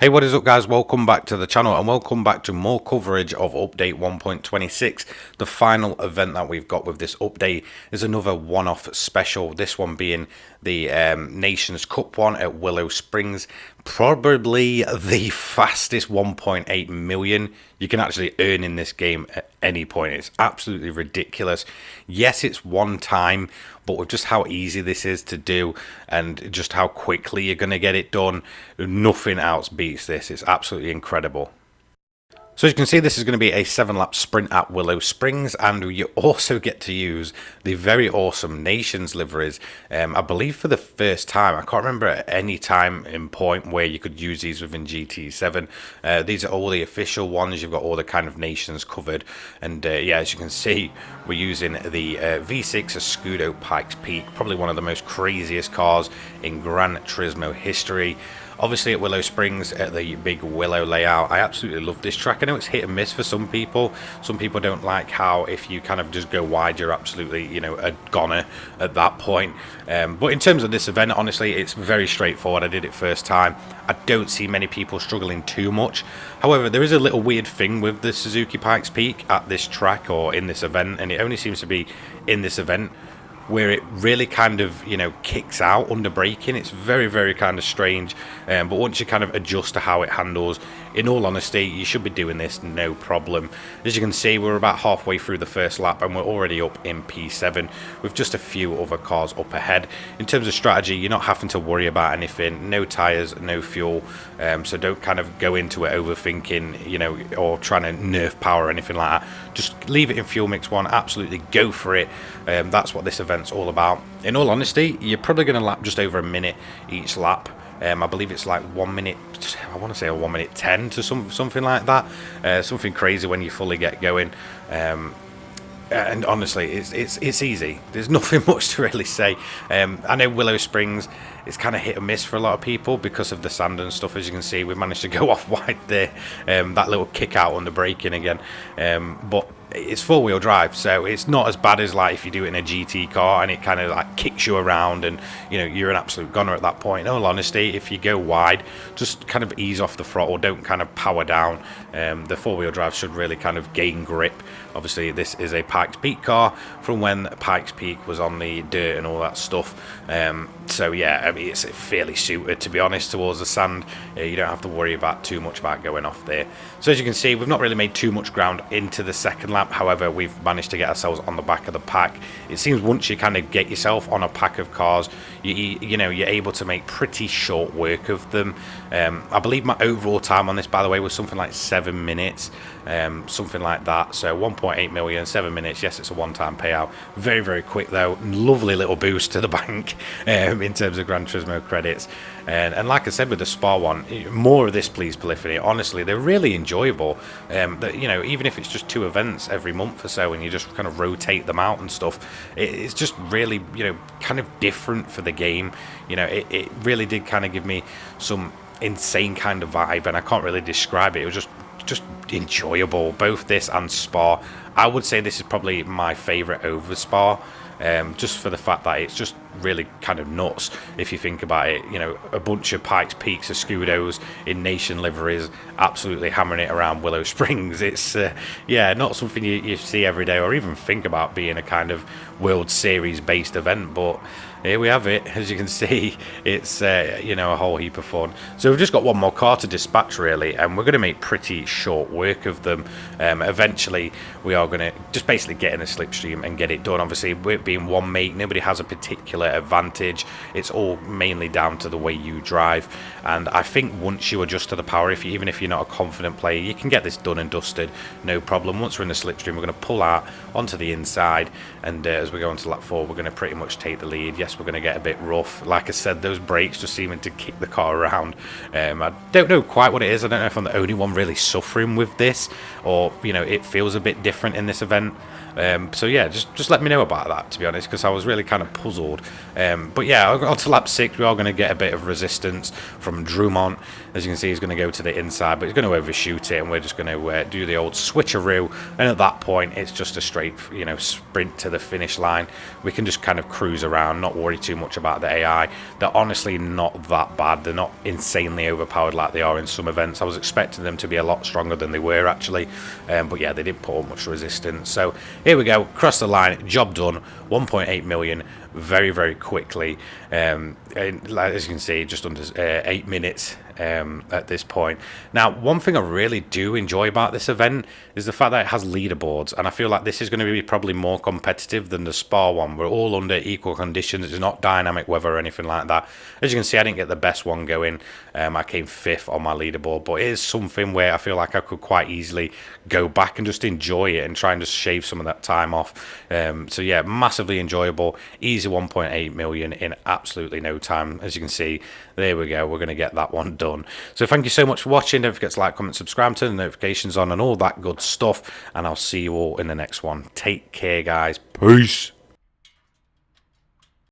Hey, what is up guys, welcome back to the channel and welcome back to more coverage of update 1.26. The final event that we've got with this update is another one-off special, this one being the Nations Cup one at Willow Springs. Probably the fastest 1.8 million you can actually earn in this game at any point. It's absolutely ridiculous. Yes, it's one time, but with just how easy this is to do and just how quickly you're going to get it done, nothing else beats this. It's absolutely incredible. So as you can see, this is going to be a 7-lap sprint at Willow Springs, and you also get to use the very awesome Nations liveries, I believe for the first time. I can't remember at any time in point where you could use these within GT7. These are all the official ones. You've got all the kind of nations covered, and yeah, as you can see, we're using the V6 Escudo Pikes Peak, probably one of the most craziest cars in Gran Turismo history. Obviously at Willow Springs, at the big Willow layout, I absolutely love this track. I know it's hit and miss for some people. Some people don't like how if you kind of just go wide, you're absolutely, you know, a goner at that point. But in terms of this event, honestly, it's very straightforward. I did it first time. I don't see many people struggling too much. However, there is a little weird thing with the Suzuki Pikes Peak at this track or in this event, and it only seems to be in this event, where it really kind of, you know, kicks out under braking. It's very, very kind of strange, but once you kind of adjust to how it handles, in all honesty, you should be doing this no problem. As you can see, we're about halfway through the first lap and we're already up in P7 with just a few other cars up ahead. In terms of strategy, you're not having to worry about anything. No tires, no fuel, so don't kind of go into it overthinking, you know, or trying to nerf power or anything like that. Just leave it in fuel mix one, absolutely go for it. That's what this event's all about. In all honesty, you're probably going to lap just over a minute each lap. I believe it's like 1 minute, I want to say a 1 minute 10 to something like that. Something crazy when you fully get going. And honestly, it's easy. There's nothing much to really say. I know Willow Springs is kind of hit or miss for a lot of people because of the sand and stuff. As you can see, we managed to go off wide there. That little kick out on the braking again. But it's four-wheel drive, so it's not as bad as like if you do it in a GT car and it kind of like kicks you around and, you know, you're an absolute gunner at that point. In all honesty, if you go wide, just kind of ease off the throttle, don't kind of power down. The four-wheel drive should really kind of gain grip. Obviously, this is a Pikes Peak car from when Pikes Peak was on the dirt and all that stuff. So yeah, I mean, it's fairly suited, to be honest, towards the sand. You don't have to worry about too much about going off there. So as you can see, we've not really made too much ground into the second lap. However, we've managed to get ourselves on the back of the pack. It seems once you kind of get yourself on a pack of cars, you know, you're able to make pretty short work of them. I believe my overall time on this, by the way, was something like 7 minutes, something like that. So 1.8 million, 7 minutes. Yes, it's a one-time payout. Very, very quick though. Lovely little boost to the bank in terms of Gran Turismo credits. And like I said with the Spa one, more of this please, Polyphony. Honestly, they're really enjoyable. You know, even if it's just 2 events every month or so and you just kind of rotate them out and stuff, it's just really, you know, kind of different for the game. You know, it really did kind of give me some insane kind of vibe, and I can't really describe it. It was just enjoyable, both this and Spa. I would say this is probably my favorite over Spa, just for the fact that it's just really kind of nuts if you think about it. You know, a bunch of Pikes Peaks, Escudos in nation liveries, absolutely hammering it around Willow Springs. It's yeah, not something you see every day or even think about being a kind of World Series based event, but here we have it. As you can see, it's you know, a whole heap of fun. So we've just got one more car to dispatch really, and we're going to make pretty short work of them. Eventually we are going to just basically get in a slipstream and get it done. Obviously, with being one mate, nobody has a particular advantage. It's all mainly down to the way you drive, and I think once you adjust to the power, even if you're not a confident player, you can get this done and dusted, no problem. Once we're in the slipstream, we're going to pull out onto the inside, and as we go into lap 4, we're going to pretty much take the lead. Yes, we're going to get a bit rough. Like I said, those brakes just seeming to kick the car around. I don't know quite what it is. I don't know if I'm the only one really suffering with this, or, you know, it feels a bit different in this event. So yeah, just let me know about that, to be honest, because I was really kind of puzzled But yeah, on to lap 6, we are going to get a bit of resistance from Drummond. As you can see, he's going to go to the inside, but he's going to overshoot it, and we're just going to do the old switcheroo. And at that point, it's just a straight, sprint to the finish line. We can just kind of cruise around, not worry too much about the AI. They're honestly not that bad. They're not insanely overpowered like they are in some events. I was expecting them to be a lot stronger than they were, actually. But yeah, they didn't put up much resistance. So here we go, cross the line, job done, 1.8 million, very, very quickly. And as you can see, just under 8 minutes at this point. Now, one thing I really do enjoy about this event is the fact that it has leaderboards, and I feel like this is going to be probably more competitive than the Spa one. We're all under equal conditions. It's not dynamic weather or anything like that. As you can see, I didn't get the best one going. I came 5th on my leaderboard, but it is something where I feel like I could quite easily go back and just enjoy it and try and just shave some of that time off. So yeah, massively enjoyable. Easy 1.8 million in absolutely no time. As you can see, there we go. We're going to get that one done. So thank you so much for watching. Don't forget to like, comment, subscribe, turn the notifications on and all that good stuff. And I'll see you all in the next one. Take care, guys. Peace.